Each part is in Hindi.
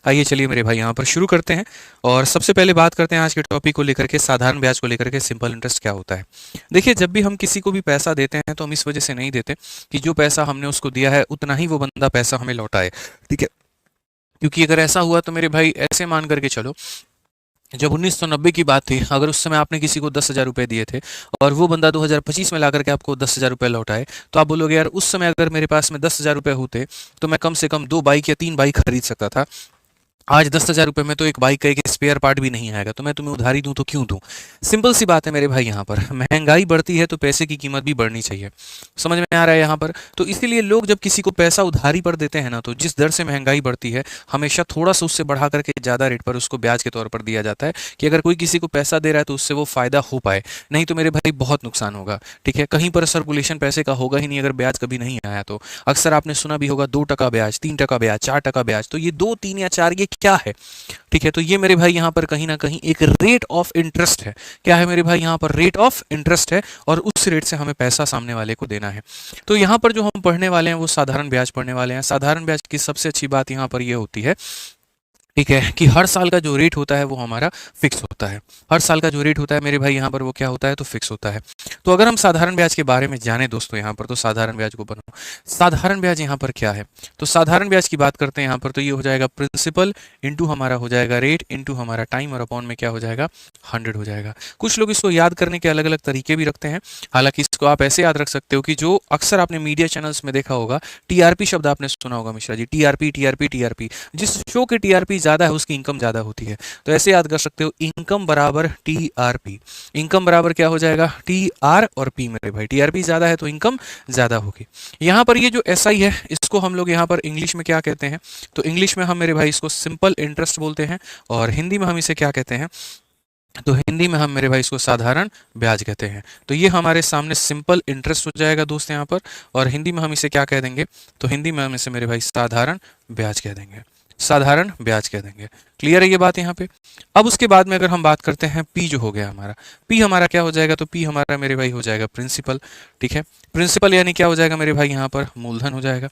आइए चलिए मेरे भाई यहाँ पर शुरू करते हैं और सबसे पहले बात करते हैं आज के टॉपिक को लेकर के, साधारण ब्याज को लेकर के, सिंपल इंटरेस्ट क्या होता है। देखिए, जब भी हम किसी को भी पैसा देते हैं तो हम इस वजह से नहीं देते कि जो पैसा हमने उसको दिया है उतना ही वो बंदा पैसा हमें लौटाए, ठीक है। क्योंकि अगर ऐसा हुआ तो मेरे भाई ऐसे मान करके चलो, जब 1990 की बात थी, अगर उस समय आपने किसी को 10,000 रुपये दिए थे और वो बंदा 2025 में ला करके आपको 10,000 रुपये लौटाए, तो आप बोलोगे यार उस समय अगर मेरे पास में 10,000 रुपये होते तो मैं कम से कम 2 बाइक या 3 बाइक खरीद सकता था। आज 10,000 रुपये में तो एक बाइक का एक स्पेयर पार्ट भी नहीं आएगा, तो मैं तुम्हें उधारी दूं तो क्यों दूं। सिंपल सी बात है मेरे भाई, यहाँ पर महंगाई बढ़ती है तो पैसे की कीमत भी बढ़नी चाहिए। समझ में आ रहा है यहाँ पर। तो इसीलिए लोग जब किसी को पैसा उधारी पर देते हैं ना, तो जिस दर से महंगाई बढ़ती है हमेशा थोड़ा सा उससे बढ़ा करके ज़्यादा रेट पर उसको ब्याज के तौर पर दिया जाता है, कि अगर कोई किसी को पैसा दे रहा है तो उससे वो फ़ायदा हो पाए, नहीं तो मेरे भाई बहुत नुकसान होगा, ठीक है। कहीं पर सर्कुलेशन पैसे का होगा ही नहीं अगर ब्याज कभी नहीं आया तो। अक्सर आपने सुना भी होगा 2% ब्याज, 3% ब्याज, 4% ब्याज। तो ये 2, 3 या 4 ये क्या है, ठीक है। तो ये मेरे भाई यहाँ पर कहीं ना कहीं एक रेट ऑफ इंटरेस्ट है। क्या है मेरे भाई, यहाँ पर रेट ऑफ इंटरेस्ट है और उस रेट से हमें पैसा सामने वाले को देना है। तो यहाँ पर जो हम पढ़ने वाले हैं वो साधारण ब्याज पढ़ने वाले हैं। साधारण ब्याज की सबसे अच्छी बात यहाँ पर ये होती है, ठीक है, कि हर साल का जो रेट होता है वो हमारा फिक्स होता है। हर साल का जो रेट होता है मेरे भाई यहाँ पर वो क्या होता है, तो फिक्स होता है। तो अगर हम साधारण ब्याज के बारे में जाने दोस्तों यहाँ पर, तो साधारण ब्याज को बनाओ। साधारण ब्याज यहाँ पर क्या है, तो साधारण ब्याज की बात करते हैं यहाँ पर, तो ये हो जाएगा प्रिंसिपल इंटू हमारा हो जाएगा रेट इंटू हमारा टाइम और अपॉन में क्या हो जाएगा, 100 हो जाएगा। कुछ लोग इसको याद करने के अलग अलग तरीके भी रखते हैं। हालांकि इसको आप ऐसे याद रख सकते हो कि जो अक्सर आपने मीडिया चैनल्स में देखा होगा, टीआरपी शब्द आपने सुना होगा Mishra ji, TRP TRP TRP. जिस शो की टीआरपी ज्यादा है उसकी इनकम ज्यादा होती है। तो ऐसे याद कर सकते हो, इनकम बराबर टीआरपी। इनकम बराबर क्या हो जाएगा, टी आर और पी। मेरे भाई टीआरपी ज्यादा है तो इनकम ज्यादा होगी। यहाँ पर ये जो एसआई है इसको हम लोग यहाँ पर इंग्लिश में क्या कहते हैं, तो इंग्लिश में हम मेरे भाई इसको सिंपल इंटरेस्ट बोलते हैं और हिंदी में हम इसे क्या कहते हैं, तो हिंदी में हम मेरे भाई इसको साधारण ब्याज कहते हैं। तो ये हमारे सामने सिंपल इंटरेस्ट हो जाएगा दोस्त यहाँ पर, और हिंदी में हम इसे क्या कह देंगे, तो हिंदी में हम इसे मेरे भाई साधारण ब्याज कह देंगे, साधारण ब्याज कह देंगे। क्लियर है ये बात यहाँ पे। अब उसके बाद में अगर हम बात करते हैं, पी जो हो गया हमारा, पी हमारा क्या हो जाएगा, तो पी हमारा मेरे भाई हो जाएगा प्रिंसिपल, ठीक है। प्रिंसिपल यानी क्या हो जाएगा मेरे भाई यहाँ पर, मूलधन हो जाएगा,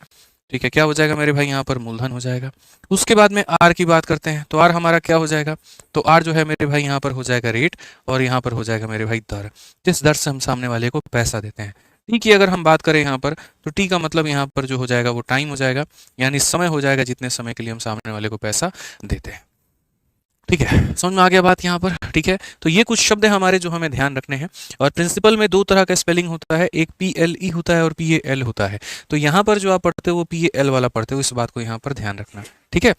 ठीक है। क्या हो जाएगा मेरे भाई यहाँ पर, मूलधन हो जाएगा। उसके बाद में आर की बात करते हैं, तो आर हमारा क्या हो जाएगा, तो आर जो है मेरे भाई यहाँ पर हो जाएगा रेट, और यहाँ पर हो जाएगा मेरे भाई दर, जिस दर से हम सामने वाले को पैसा देते हैं। टी की अगर हम बात करें यहाँ पर, तो टी का मतलब यहाँ पर जो हो जाएगा वो टाइम हो जाएगा, यानी समय हो जाएगा जितने समय के लिए हम सामने वाले को पैसा देते हैं, ठीक है। समझ में आ गया बात यहाँ पर, ठीक है। तो ये कुछ शब्द हैं हमारे जो हमें ध्यान रखने हैं। और प्रिंसिपल में 2 तरह का स्पेलिंग होता है, एक PLE होता है और PAL होता है। तो यहाँ पर जो आप पढ़ते हो वो PAL वाला पढ़ते हो, इस बात को यहाँ पर ध्यान रखना, ठीक है।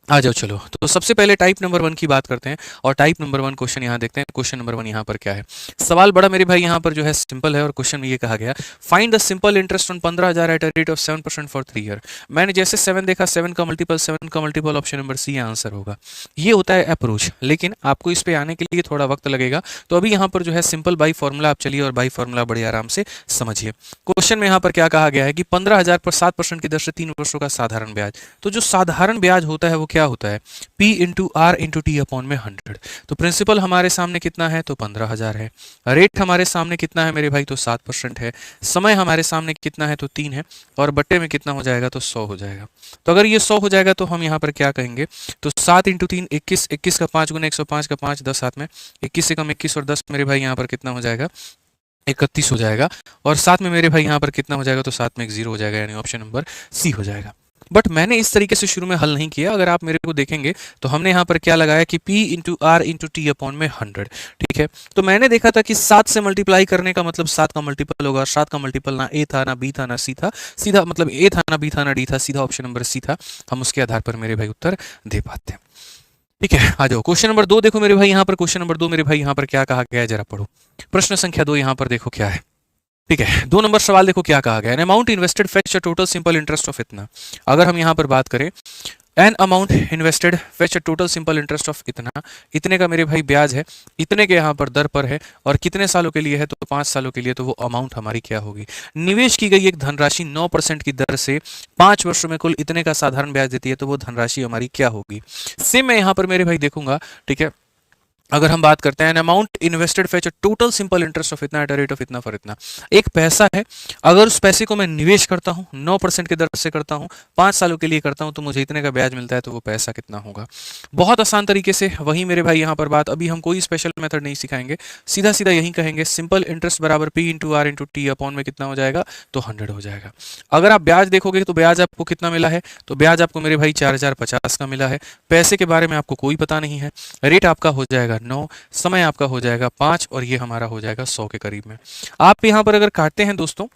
आ जाओ चलो, तो सबसे पहले टाइप नंबर 1 की बात करते हैं और टाइप नंबर 1 क्वेश्चन यहाँ देखते हैं। क्वेश्चन नंबर 1 यहाँ पर क्या है, सवाल बड़ा मेरे भाई यहाँ पर जो है सिंपल है, और क्वेश्चन में ये कहा गया, find the simple interest on 15,000 at a rate of 7% for 3 year. मैंने जैसे 7 देखा, 7 का multiple option number C answer होगा। ये होता है अप्रोच, लेकिन आपको इस पे आने के लिए थोड़ा वक्त लगेगा। तो अभी यहाँ पर जो है सिंपल बाई फॉर्मूला आप चलिए और बाई फॉर्मूला बड़े आराम से समझिए। क्वेश्चन में यहाँ पर क्या कहा गया है कि 15,000 पर 7% की दर से 3 वर्षों का साधारण ब्याज। तो जो साधारण ब्याज होता है वो क्या होता है, P into R into T upon में 100। तो प्रिंसिपल हमारे सामने कितना है, तो 15,000 है। रेट हमारे सामने कितना है मेरे भाई, तो 7% है। समय हमारे सामने कितना है, तो 3 है। और बट्टे में कितना हो जाएगा, तो 100 हो जाएगा। तो अगर ये 100 हो जाएगा तो हम यहाँ पर क्या कहेंगे, तो 7 इंटू 3 21, 21 का 5 गुना 105 का 5, 10 हाथ में, 21 से कम 21 और 10 मेरे भाई यहाँ पर कितना हो जाएगा, 31 हो जाएगा। और साथ में मेरे भाई यहाँ पर कितना हो जाएगा, तो साथ में एक 0 हो जाएगा, यानी ऑप्शन नंबर सी हो जाएगा। बट मैंने इस तरीके से शुरू में हल नहीं किया। अगर आप मेरे को देखेंगे तो हमने यहाँ पर क्या लगाया कि P into R into T upon में 100, ठीक है। तो मैंने देखा था कि 7 से मल्टीप्लाई करने का मतलब 7 का मल्टीपल होगा, और 7 का मल्टीपल ना A था ना B था ना C था, सीधा मतलब A था ना B था ना D था, सीधा ऑप्शन नंबर C था। हम उसके आधार पर मेरे भाई उत्तर दे पाते हैं, ठीक है। आ जाओ क्वेश्चन नंबर 2 देखो मेरे भाई यहाँ पर। क्वेश्चन नंबर 2 मेरे भाई यहाँ पर क्या कहा गया है, जरा पढ़ो। प्रश्न संख्या 2 यहाँ पर देखो क्या है, ठीक है। 2 नंबर सवाल देखो क्या कहा गया है, an amount invested fetch a total simple interest of इतना। अगर हम यहाँ पर बात करें, an amount invested fetch a total simple interest of इतना, इतने का मेरे भाई ब्याज है, इतने के यहाँ पर दर पर है, और कितने सालों के लिए है, तो 5 सालों के लिए। तो वो अमाउंट हमारी क्या होगी, निवेश की गई एक धनराशि 9% की दर से 5 वर्षों में कुल इतने का साधारण ब्याज देती है, तो वो धनराशि हमारी क्या होगी। सेम मैं यहाँ पर मेरे भाई देखूंगा, ठीक है। अगर हम बात करते हैं amount invested fetch total simple interest of इतना एट रेट ऑफ इतना फॉर इतना। एक पैसा है, अगर उस पैसे को मैं निवेश करता हूँ 9% की दर से करता हूँ, 5 सालों के लिए करता हूँ, तो मुझे इतने का ब्याज मिलता है, तो वो पैसा कितना होगा। बहुत आसान तरीके से वही मेरे भाई यहाँ पर बात, अभी हम कोई स्पेशल मेथड नहीं सिखाएंगे, सीधा सीधा यही कहेंगे सिंपल इंटरेस्ट बराबर P into R into T upon में कितना हो जाएगा, तो 100 हो जाएगा। अगर आप ब्याज देखोगे तो ब्याज आपको कितना मिला है, तो ब्याज आपको मेरे भाई 4050 का मिला है। पैसे के बारे में आपको कोई पता नहीं है, रेट आपका हो जाएगा 9, समय आपका हो जाएगा 5 और ये हमारा हो जाएगा 100 के करीब में। आप यहाँ पर अगर काटते हैं दोस्तों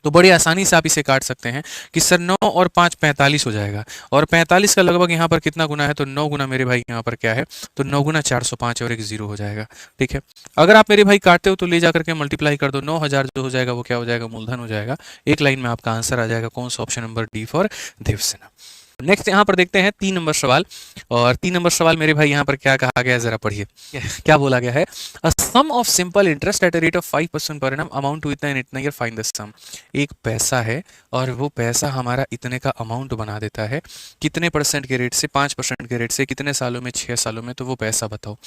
तो बड़ी आसानी से आप इसे काट सकते हैं कि सर 9 और 5 45 हो जाएगा, और 45 का लगभग यहाँ पर कितना गुना है, तो 9 गुना मेरे भाई यहाँ पर क्या है, तो 9 गुना 405 और एक जीरो हो जाएगा। ठीक है, अगर आप मेरे भाई काटते हो तो ले जाकर के मल्टीप्लाई कर दो, 9000 जो हो जाएगा वो क्या हो जाएगा, मूलधन हो जाएगा। एक लाइन में आपका आंसर आ जाएगा, कौन सा, option number D for Devasena. Next यहाँ पर देखते हैं 3 नंबर सवाल, और 3 नंबर सवाल मेरे भाई यहाँ पर क्या कहा गया है, जरा पढ़िए क्या बोला गया है। A sum of simple interest at a rate of 5% पर एनम अमाउंट टू इतना एंड इतना ईयर, फाइंड द सम। एक पैसा है और वो पैसा हमारा इतने का अमाउंट बना देता है, कितने परसेंट के रेट से, 5% के रेट से, कितने सालों में, 6 सालों में, तो वो पैसा बताओ।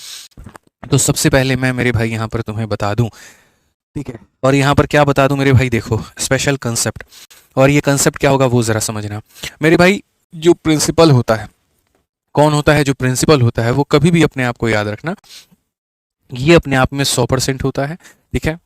तो सबसे पहले मैं मेरे भाई यहाँ पर तुम्हें बता दूं, ठीक है, और यहाँ पर क्या बता दूं मेरे भाई, देखो स्पेशल कंसेप्ट, और ये कंसेप्ट क्या होगा वो जरा समझना मेरे भाई। जो प्रिंसिपल होता है, कौन होता है, जो प्रिंसिपल होता है वो कभी भी अपने आप को याद रखना, ये अपने आप में 100% होता है। ठीक है,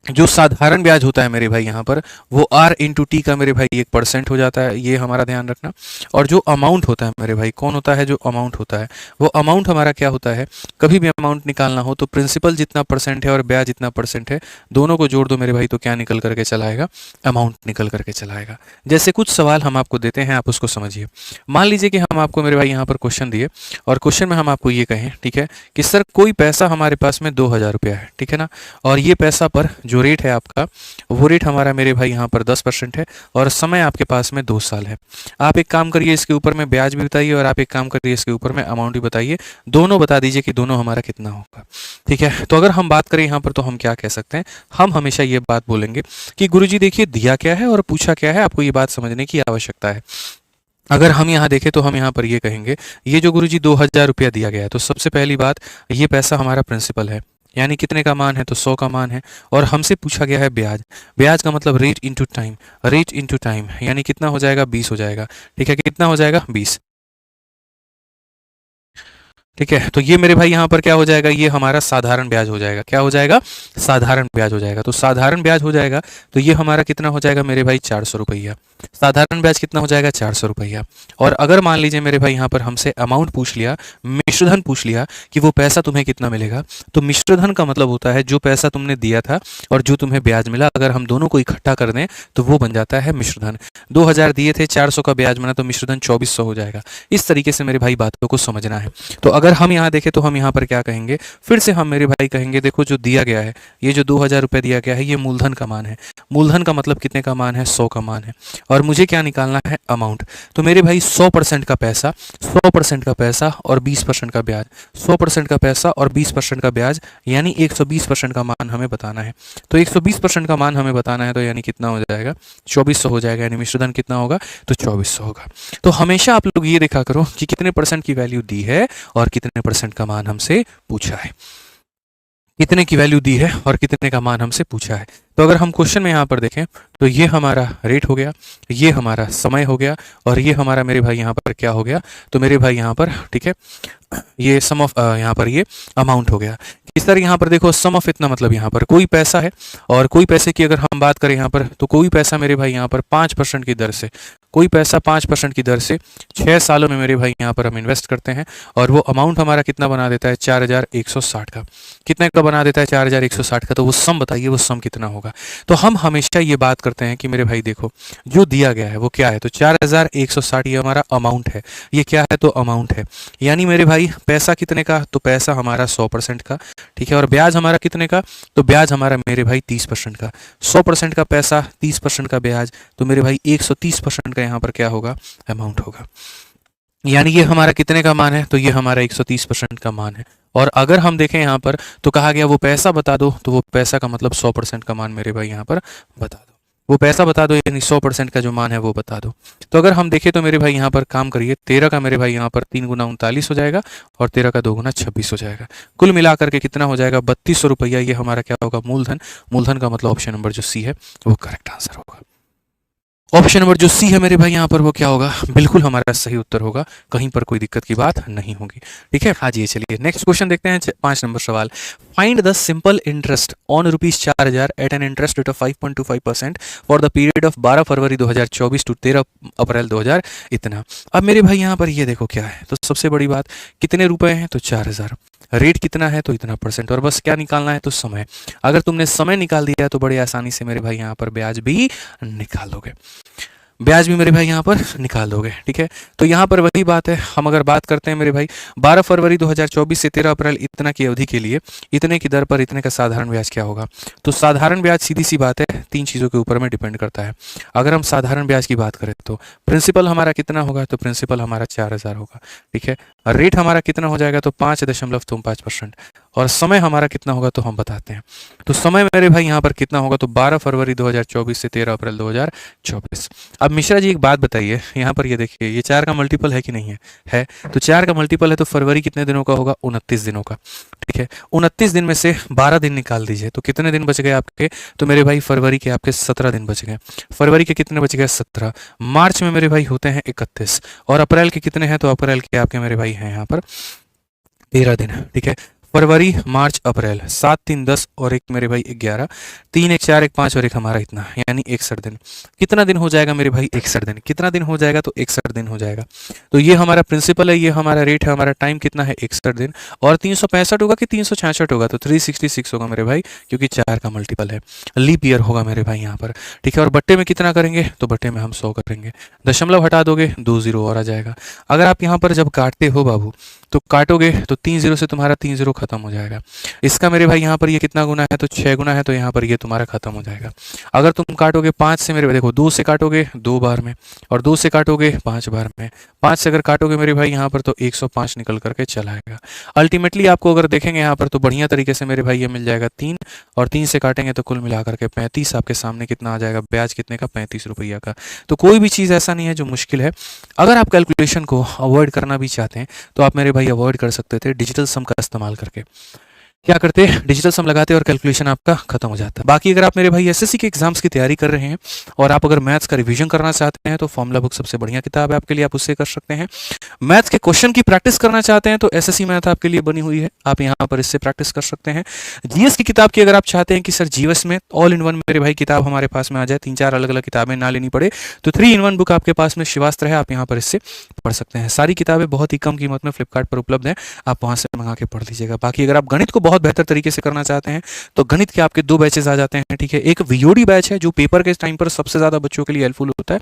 जो साधारण ब्याज होता है मेरे भाई यहाँ पर, वो आर इंटू टी का मेरे भाई 1% हो जाता है, ये हमारा ध्यान रखना। और जो अमाउंट होता है मेरे भाई, कौन होता है, जो अमाउंट होता है, वो अमाउंट हमारा क्या होता है, कभी भी अमाउंट निकालना हो तो प्रिंसिपल जितना परसेंट है और ब्याज जितना परसेंट है, दोनों को जोड़ दो मेरे भाई, तो क्या निकल करके चलाएगा, अमाउंट निकल करके चलाएगा। जैसे कुछ सवाल हम आपको देते हैं, आप उसको समझिए। मान लीजिए कि हम आपको मेरे भाई यहाँ पर क्वेश्चन दिए, और क्वेश्चन में हम आपको ये कहें, ठीक है, कि सर कोई पैसा हमारे पास में 2000 रुपया है, ठीक है ना, और ये पैसा पर जो रेट है आपका, वो रेट हमारा मेरे भाई यहाँ पर 10% है, और समय आपके पास में 2 साल है। आप एक काम करिए, इसके ऊपर में ब्याज भी बताइए, और आप एक काम करिए, इसके ऊपर में अमाउंट भी बताइए, दोनों बता दीजिए कि दोनों हमारा कितना होगा। ठीक है, तो अगर हम बात करें यहाँ पर, तो हम क्या कह सकते हैं, हम हमेशा ये बात बोलेंगे कि गुरुजी देखिए दिया क्या है और पूछा क्या है, आपको ये बात समझने की आवश्यकता है। अगर हम यहाँ देखें तो हम यहाँ पर ये कहेंगे, ये जो गुरुजी 2000 रुपया दिया गया है, तो सबसे पहली बात, ये पैसा हमारा प्रिंसिपल है, यानी कितने का मान है, तो 100 का मान है, और हमसे पूछा गया है ब्याज। ब्याज का मतलब rate into time, rate into time यानी कितना हो जाएगा, 20 हो जाएगा। ठीक है, कितना हो जाएगा, 20। ठीक है, तो ये मेरे भाई यहाँ पर क्या हो जाएगा, ये हमारा साधारण ब्याज हो जाएगा। क्या हो जाएगा, साधारण ब्याज हो जाएगा। तो साधारण ब्याज हो जाएगा, तो ये हमारा कितना हो जाएगा मेरे भाई, 400 रुपया। साधारण ब्याज कितना हो जाएगा, 400 रुपया। और अगर मान लीजिए मेरे भाई यहाँ पर हमसे अमाउंट पूछ लिया, मिश्रधन पूछ लिया कि वो पैसा तुम्हें कितना मिलेगा, तो मिश्रधन का मतलब होता है जो पैसा तुमने दिया था और जो तुम्हें ब्याज मिला, अगर हम दोनों को इकट्ठा कर दें तो वो बन जाता है मिश्रधन। 2000 दिए थे, 400 का ब्याज बना, तो मिश्रधन 2400 हो जाएगा। इस तरीके से मेरे भाई बातों को समझना है। तो अगर हम यहाँ देखें तो हम यहाँ पर क्या कहेंगे, फिर से हम मेरे भाई कहेंगे, देखो जो दिया गया है, ये जो 2000 रुपये दिया गया है, ये मूलधन का मान है। मूलधन का मतलब कितने का मान है, 100 का मान है, और मुझे क्या निकालना है, अमाउंट। तो मेरे भाई 100% का पैसा, 100% का पैसा और 20% का ब्याज, 100% का पैसा और 20% का ब्याज, यानी 120% का मान हमें बताना है। तो 120% का मान हमें बताना है, तो यानी कितना हो जाएगा, 2400 हो जाएगा, यानी मिश्रधन कितना होगा, तो 2400 होगा। तो हमेशा आप लोग ये देखा करो कि कितने परसेंट की वैल्यू दी है और कितने परसेंट का मान हमसे पूछा है, कितने की वैल्यू दी है और कितने का मान हमसे पूछा है। तो अगर हम क्वेश्चन में यहाँ पर देखें तो ये हमारा रेट हो गया, ये हमारा समय हो गया, और ये हमारा मेरे भाई यहाँ पर क्या हो गया, तो मेरे भाई यहाँ पर, ठीक है, ये सम ऑफ, यहाँ पर ये अमाउंट हो गया। इस तरह यहाँ पर देखो सम ऑफ इतना मतलब यहाँ पर कोई पैसा है, और कोई पैसे की अगर हम बात करें यहाँ पर, तो कोई पैसा मेरे भाई यहाँ पर 5% की दर से, कोई पैसा 5% की दर से 6 सालों में मेरे भाई यहाँ पर हम इन्वेस्ट करते हैं, और वो अमाउंट हमारा कितना बना देता है, 4160 का। कितने का बना देता है, 4160 का। तो वो सम बताइए, वो सम कितना होगा। तो हम हमेशा ये बात करते हैं कि मेरे भाई देखो जो दिया गया है वो क्या है, तो 4160 ये हमारा अमाउंट है, ये क्या है, तो अमाउंट है। यानी मेरे भाई पैसा कितने का, तो पैसा हमारा 100% का, ठीक है, और ब्याज हमारा कितने का, तो ब्याज हमारा मेरे भाई 30% का। 100% का पैसा, 30% का ब्याज, तो मेरे भाई 130% का यहाँ पर क्या होगा, अमाउंट होगा। यानी ये हमारा कितने का मान है, तो ये हमारा 130% का मान है। और अगर हम देखें यहाँ पर तो कहा गया वो पैसा बता दो, तो वो पैसा का मतलब 100% का मान मेरे भाई यहाँ पर बता दो। वो पैसा बता दो, यानी 100% का जो मान है वो बता दो। तो अगर हम देखें तो मेरे भाई यहाँ पर काम करिए, 13 का मेरे भाई यहाँ पर 3 गुना 39 हो जाएगा और 13 का 2 गुना 26 हो जाएगा। कुल मिलाकर के कितना हो जाएगा? 3200 रुपया। ये हमारा क्या होगा? मूलधन। मूलधन का मतलब ऑप्शन नंबर जो सी है वो करेक्ट आंसर होगा। ऑप्शन नंबर जो सी है मेरे भाई यहाँ पर वो क्या होगा? बिल्कुल हमारा सही उत्तर होगा, कहीं पर कोई दिक्कत की बात नहीं होगी। ठीक है, हाँ जी। चलिए नेक्स्ट क्वेश्चन देखते हैं, 5 नंबर सवाल। Find the simple interest on ₹4000 at an interest rate of 5.25% for the period of 12 February 2024 to 13 April 2000 इतना। अब मेरे भाई यहाँ पर ये देखो क्या है, तो सबसे बड़ी बात, कितने रुपए हैं? तो 4000। रेट कितना है? तो इतना परसेंट। और बस क्या निकालना है? तो समय। अगर तुमने समय निकाल दिया तो बड़े आसानी से मेरे भाई यहाँ पर ब्याज भी निकाल दोगे, ब्याज भी मेरे भाई यहाँ पर निकाल दोगे। ठीक है, तो यहाँ पर वही बात है, हम अगर बात करते हैं मेरे भाई 12 फरवरी 2024 से 13 अप्रैल इतना की अवधि के लिए इतने की दर पर इतने का साधारण ब्याज क्या होगा? तो साधारण ब्याज सीधी सी बात है, 3 चीज़ों के ऊपर में डिपेंड करता है। अगर हम साधारण ब्याज की बात करें तो प्रिंसिपल हमारा कितना होगा? तो प्रिंसिपल हमारा 4000 होगा। ठीक है, रेट हमारा कितना हो जाएगा? तो 5.5%। और समय हमारा कितना होगा? तो हम बताते हैं। तो समय मेरे भाई यहाँ पर कितना होगा? तो 12 फरवरी 2024 से 13 अप्रैल 2024। अब मिश्रा जी एक बात बताइए, यहाँ पर ये देखिए, ये 4 का मल्टीपल है कि नहीं है? है। तो 4 का मल्टीपल है तो फरवरी कितने दिनों का होगा? 29 दिनों का। ठीक है, 29 दिन में से 12 दिन निकाल दीजिए, तो कितने दिन बच गए आपके? तो मेरे भाई फरवरी के आपके 17 दिन बच गए। फरवरी के कितने बच गए? 17। मार्च में मेरे भाई होते हैं 31। और अप्रैल के कितने हैं? तो अप्रैल के आपके मेरे भाई हैं यहाँ पर 13 दिन। ठीक है, फरवरी मार्च अप्रैल, 7 3 10 और एक मेरे भाई 11, 3 1 4 1 5 और एक हमारा इतना, यानी 61 दिन। कितना दिन हो जाएगा मेरे भाई? 61 दिन। कितना दिन हो जाएगा? तो 61 दिन हो जाएगा। तो ये हमारा प्रिंसिपल है, ये हमारा रेट है, हमारा टाइम कितना है? 61 दिन। और 365 होगा कि 366 होगा? तो 366 होगा मेरे भाई, क्योंकि 4 का मल्टीपल है। लीप ईयर होगा मेरे भाई यहाँ पर। ठीक है, और बट्टे में कितना करेंगे? तो बट्टे में हम 100 करेंगे। दशमलव हटा दोगे 2 0 और आ जाएगा। अगर आप यहाँ पर जब काटते हो बाबू, तो काटोगे तो 3 0 से तुम्हारा 3 0 खत्म हो जाएगा। इसका मेरे भाई यहाँ पर ये कितना गुना है? तो 6 गुना है, तो यहाँ पर ये तुम्हारा खत्म हो जाएगा। अगर तुम काटोगे 5 से मेरे भाई, देखो 2 से काटोगे 2 बार में, और 2 से काटोगे 5 बार में, 5 से अगर काटोगे मेरे भाई यहाँ पर तो 105 निकल करके चला आएगा। अल्टीमेटली आपको अगर देखेंगे यहाँ पर तो बढ़िया तरीके से मेरे भाई ये मिल जाएगा 3, और 3 से काटेंगे तो कुल मिलाकर के 35 आपके सामने कितना आ जाएगा? ब्याज कितने का? 35 रुपया का। तो कोई भी चीज़ ऐसा नहीं है जो मुश्किल है। अगर आप कैलकुलेशन को अवॉइड करना भी चाहते हैं तो आप मेरे भाई अवॉइड कर सकते थे डिजिटल सम का इस्तेमाल करके। क्या करते हैं? डिजिटल सम लगाते और कैलकुलेशन आपका खत्म हो जाता है। बाकी अगर आप मेरे भाई एसएससी के एग्जाम्स की तैयारी कर रहे हैं और आप अगर मैथ्स का रिवीजन करना चाहते हैं तो फॉर्मूला बुक सबसे बढ़िया किताब है आपके लिए, आप उससे कर सकते हैं। मैथ्स के क्वेश्चन की प्रैक्टिस करना चाहते हैं तो एसएससी मैथ आपके लिए बनी हुई है, आप यहाँ पर इससे प्रैक्टिस कर सकते हैं। जीएस की किताब की अगर आप चाहते हैं कि सर जीएस में ऑल इन वन मेरे भाई किताब हमारे पास में आ जाए, 3-4 अलग अलग किताबें ना लेनी पड़े, तो 3 in 1 बुक आपके पास में शिवास्त्र है, आप यहाँ पर इससे पढ़ सकते हैं। सारी किताबें बहुत ही कम कीमत में फ्लिपकार्ट पर उपलब्ध हैं, आप वहाँ से मंगा के पढ़ लीजिएगा। बाकी अगर आप गणित को बहुत बेहतर तरीके से करना चाहते हैं तो गणित के आपके 2 बैचेस आ जाते हैं। ठीक है, एक वीओडी बैच है जो पेपर के टाइम पर सबसे ज्यादा बच्चों के लिए हेल्पफुल होता है।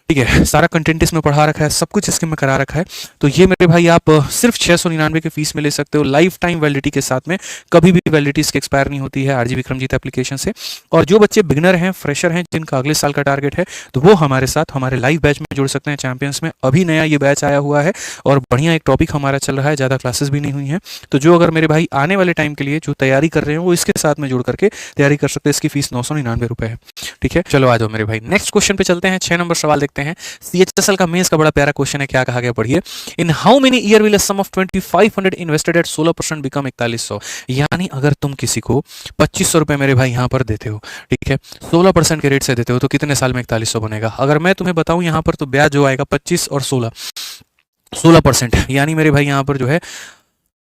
ठीक है, सारा कंटेंट इसमें पढ़ा रखा है, सब कुछ इसके में करा रखा है। तो ये मेरे भाई आप सिर्फ 699 के फीस में ले सकते हो, लाइफ टाइम वैलिडिटी के साथ में, कभी भी वैलिडिटी इसकी एक्सपायर नहीं होती है आरजी विक्रमजीत एप्लीकेशन से। और जो बच्चे बिगनर हैं, फ्रेशर हैं, जिनका अगले साल का टारगेट है, तो वो हमारे साथ हमारे लाइव बैच में जुड़ सकते हैं चैंपियंस में। अभी नया ये बैच आया हुआ है और बढ़िया एक टॉपिक हमारा चल रहा है, ज़्यादा क्लासेस भी नहीं हुई हैं। तो जो अगर मेरे भाई आने वाले टाइम के लिए जो तैयारी कर रहे हैं वो इसके साथ में जुड़ करके तैयारी कर सकते हैं। इसकी फीस 999 रुपये है। ठीक है, चलो आ जाओ मेरे भाई, नेक्स्ट क्वेश्चन पे चलते हैं। 6 नंबर सवाल देखते हैं। CHSL का मेंस का बड़ा प्यारा क्वेश्चन है, क्या कहा गया पढ़िए। In how many year will a sum of 2500 invested at 16% become 4100। यानी अगर तुम किसी को 2500 रुपए मेरे भाई यहाँ पर देते हो, ठीक है, 16% के रेट से देते हो, तो कितने साल में 4100 बनेगा? अगर मैं तुम्हें बताऊं यहाँ पर तो ब्याज जो आएगा 25 और 16% यानी मेरे भाई यहाँ पर जो है,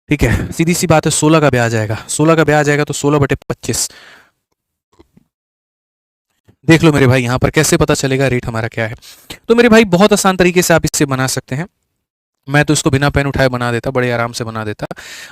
ठीक है, सीधी सी बात है, 16 का ब्याज आएगा। 16 का ब्याज आएगा तो 16/25। देख लो मेरे भाई यहाँ पर कैसे पता चलेगा रेट हमारा क्या है। तो मेरे भाई बहुत आसान तरीके से आप इससे बना सकते हैं। मैं तो इसको बिना पेन उठाए बना देता, बड़े आराम से बना देता।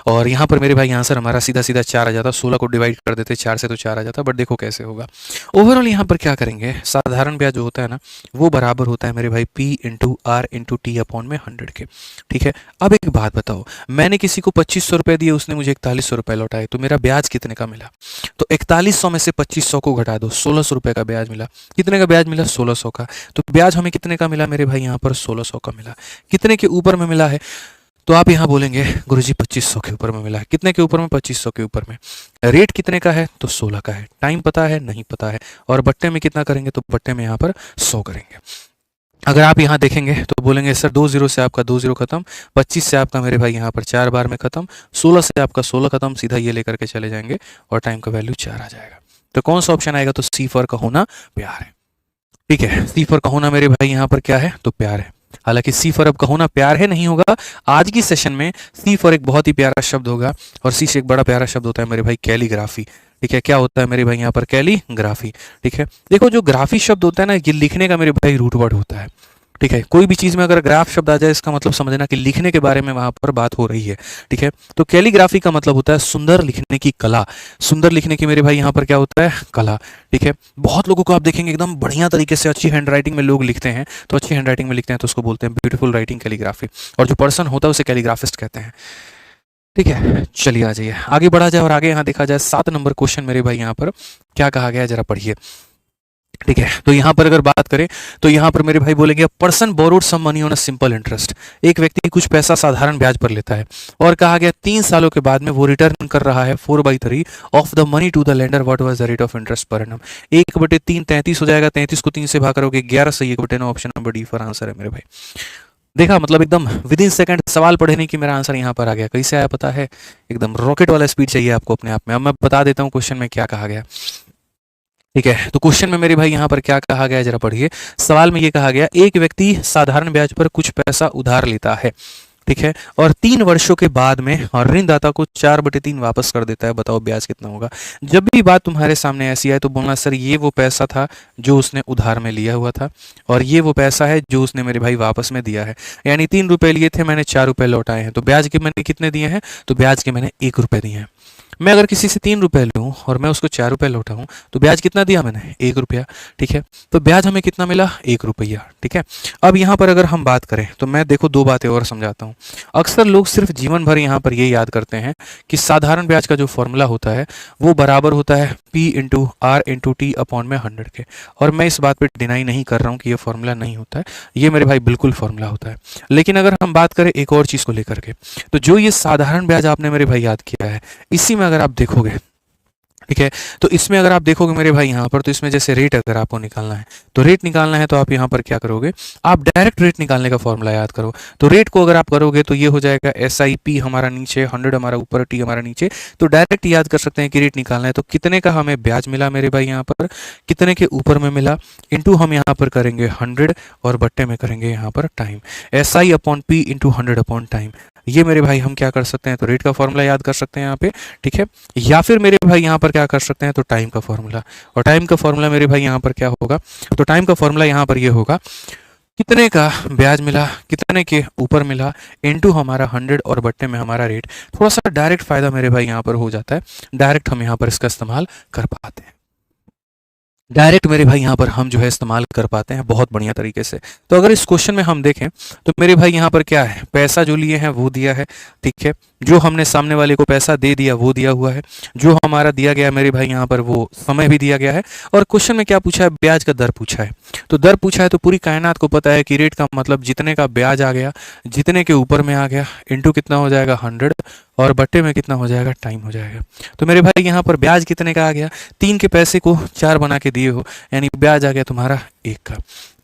और यहाँ पर मेरे भाई आंसर हमारा सीधा सीधा 4 आ जाता। 16 को डिवाइड कर देते 4 से तो 4 आ जाता। बट देखो कैसे होगा। ओवरऑल यहाँ पर क्या करेंगे, साधारण ब्याज जो होता है ना वो बराबर होता है मेरे भाई P into R into T upon में 100 के। ठीक है, अब एक बात बताओ, मैंने किसी को 2500 रुपये दिए, उसने मुझे 4100 रुपये लौटाए, तो मेरा ब्याज कितने का मिला? तो 4100 में से 2500 को घटा दो, 1600 रुपये का ब्याज मिला। कितने का ब्याज मिला? 1600 का। तो ब्याज हमें कितने का मिला मेरे भाई यहाँ पर? 1600 का मिला। कितने के ऊपर में मिला है? तो आप यहाँ बोलेंगे गुरुजी 2500 के ऊपर में मिला है। कितने के ऊपर में? 2500 के ऊपर में। रेट कितने का है? तो 16 का है। टाइम पता है? नहीं पता है। और बट्टे में कितना करेंगे? तो बट्टे में यहाँ पर 100 करेंगे। अगर आप यहाँ देखेंगे तो बोलेंगे सर 2 जीरो से आपका 2 जीरो खत्म, 25 से आपका मेरे भाई यहाँ पर 4 बार में खत्म, 16 से आपका 16 खत्म, सीधा ये लेकर के चले जाएंगे और टाइम का वैल्यू 4 आ जाएगा। तो कौन सा ऑप्शन आएगा? तो सी फॉर का होना प्यार है। ठीक है, सी फॉर का होना मेरे भाई यहाँ पर क्या है? तो प्यार है। हालांकि सी फॉर अब का होना प्यार है नहीं होगा। आज की सेशन में सी फॉर एक बहुत ही प्यारा शब्द होगा और सी से एक बड़ा प्यारा शब्द होता है मेरे भाई कैलीग्राफी। ठीक है, क्या होता है मेरे भाई यहाँ पर? कैलीग्राफी। ठीक है, देखो जो ग्राफी शब्द होता है ना, ये लिखने का मेरे भाई रूट वर्ड होता है। ठीक है, कोई भी चीज़ में अगर ग्राफ शब्द आ जाए इसका मतलब समझना कि लिखने के बारे में वहां पर बात हो रही है। ठीक है, तो कैलीग्राफी का मतलब होता है सुंदर लिखने की कला। सुंदर लिखने की मेरे भाई यहाँ पर क्या होता है? कला। ठीक है, बहुत लोगों को आप देखेंगे एकदम बढ़िया तरीके से अच्छी हैंड राइटिंग में लोग लिखते हैं, तो अच्छी हैंड राइटिंग में लिखते हैं तो उसको बोलते हैं ब्यूटीफुल राइटिंग कैलीग्राफी, और जो पर्सन होता है उसे कैलीग्राफिस्ट कहते हैं। ठीक है, चलिए आ जाइए आगे बढ़ा जाए और आगे यहाँ देखा जाए 7 नंबर क्वेश्चन मेरे भाई यहाँ पर क्या कहा गया है, जरा पढ़िए। ठीक है, तो यहाँ पर अगर बात करें तो यहाँ पर मेरे भाई बोलेंगे person borrowed some money on a simple interest. एक व्यक्ति कुछ पैसा साधारण ब्याज पर लेता है और कहा गया 3 सालों के बाद में वो रिटर्न कर रहा है 4/3 of the money to the lender. What was the rate of interest per annum? 1/3 33 हो जाएगा। 33 को 3 से भाग करोगे 11 सही। 1/9 option number D for answer है मेरे भाई। देखा, मतलब एकदम विद इन सेकंड सवाल पढ़ने की मेरा आंसर यहाँ पर आ गया। कैसे आया पता है? एकदम रॉकेट वाला स्पीड चाहिए आपको अपने आप में। अब मैं बता देता हूँ क्वेश्चन में क्या कहा गया। ठीक है, तो क्वेश्चन में मेरे भाई यहाँ पर क्या कहा गया, जरा पढ़िए। सवाल में ये कहा गया एक व्यक्ति साधारण ब्याज पर कुछ पैसा उधार लेता है। ठीक है, और 3 वर्षों के बाद में और ऋणदाता को 4/3 वापस कर देता है। बताओ ब्याज कितना होगा? जब भी बात तुम्हारे सामने ऐसी आए तो बोलना सर ये वो पैसा था जो उसने उधार में लिया हुआ था और ये वो पैसा है जो उसने मेरे भाई वापस में दिया है। यानी 3 रुपए लिए थे, मैंने 4 रुपए लौटाए हैं। तो ब्याज के मैंने कितने दिए हैं? तो ब्याज के मैंने 1 रुपए दिए हैं। मैं अगर किसी से 3 रुपए लूँ और मैं उसको 4 रुपए लौटाऊं तो ब्याज कितना दिया मैंने? 1 रुपया। ठीक है, तो ब्याज हमें कितना मिला? 1 रुपया। ठीक है, अब यहाँ पर अगर हम बात करें तो मैं देखो 2 बातें और समझाता हूँ। अक्सर लोग सिर्फ जीवन भर यहाँ पर ये याद करते हैं कि साधारण ब्याज का जो फॉर्मूला होता है वो बराबर होता है P/R/T/100 के, और मैं इस बात पर डिनाई नहीं कर रहा हूँ कि ये फॉर्मूला नहीं होता है। ये मेरे भाई बिल्कुल फॉर्मूला होता है। लेकिन अगर हम बात करें एक और चीज़ को लेकर के, तो जो ये साधारण ब्याज आपने मेरे भाई याद किया है, इसी में अगर आप देखोगे, ठीक है, तो इसमें अगर आप देखोगे मेरे भाई यहाँ पर, तो इसमें जैसे रेट अगर आपको निकालना है तो रेट निकालना है तो आप यहाँ पर क्या करोगे? आप डायरेक्ट रेट निकालने का फॉर्मूला याद करो। तो रेट को अगर आप करोगे तो ये हो जाएगा SIP हमारा नीचे, 100 हमारा ऊपर, T हमारा नीचे। तो डायरेक्ट याद कर सकते हैं कि रेट निकालना है तो कितने का हमें ब्याज मिला मेरे भाई यहाँ पर, कितने के ऊपर में मिला, इंटू हम यहाँ पर करेंगे 100 और बट्टे में करेंगे यहाँ पर टाइम। SI/P into 100/टाइम। ये मेरे भाई हम क्या कर सकते हैं? तो रेट का फॉर्मूला याद कर सकते हैं यहाँ पे। ठीक है, या फिर मेरे भाई यहाँ पर क्या कर सकते हैं? तो टाइम का फॉर्मूला। और टाइम का फॉर्मूला मेरे भाई यहाँ पर क्या होगा? तो टाइम का फॉर्मूला यहाँ पर ये होगा, कितने का ब्याज मिला, कितने के ऊपर मिला, इनटू हमारा 100 और बट्टे में हमारा रेट। थोड़ा सा डायरेक्ट फायदा मेरे भाई यहाँ पर हो जाता है, डायरेक्ट हम यहाँ पर इसका इस्तेमाल कर पाते हैं। डायरेक्ट मेरे भाई यहाँ पर हम जो है इस्तेमाल कर पाते हैं बहुत बढ़िया तरीके से। तो अगर इस क्वेश्चन में हम देखें तो मेरे भाई यहाँ पर क्या है? पैसा जो लिए हैं वो दिया है। ठीक है, जो हमने सामने वाले को पैसा दे दिया वो दिया हुआ है। जो हमारा दिया गया मेरे भाई यहाँ पर वो समय भी दिया गया है। और क्वेश्चन में क्या पूछा है? ब्याज का दर पूछा है। तो दर पूछा है तो पूरी कायनात को पता है कि रेट का मतलब जितने का ब्याज आ गया, जितने के ऊपर में आ गया, इंटू कितना हो जाएगा? 100 और बट्टे में कितना हो जाएगा? टाइम हो जाएगा। तो मेरे भाई यहाँ पर ब्याज कितने का आ गया? 3 के पैसे को 4 बना के दिए हो, यानी ब्याज आ गया तुम्हारा 1 का।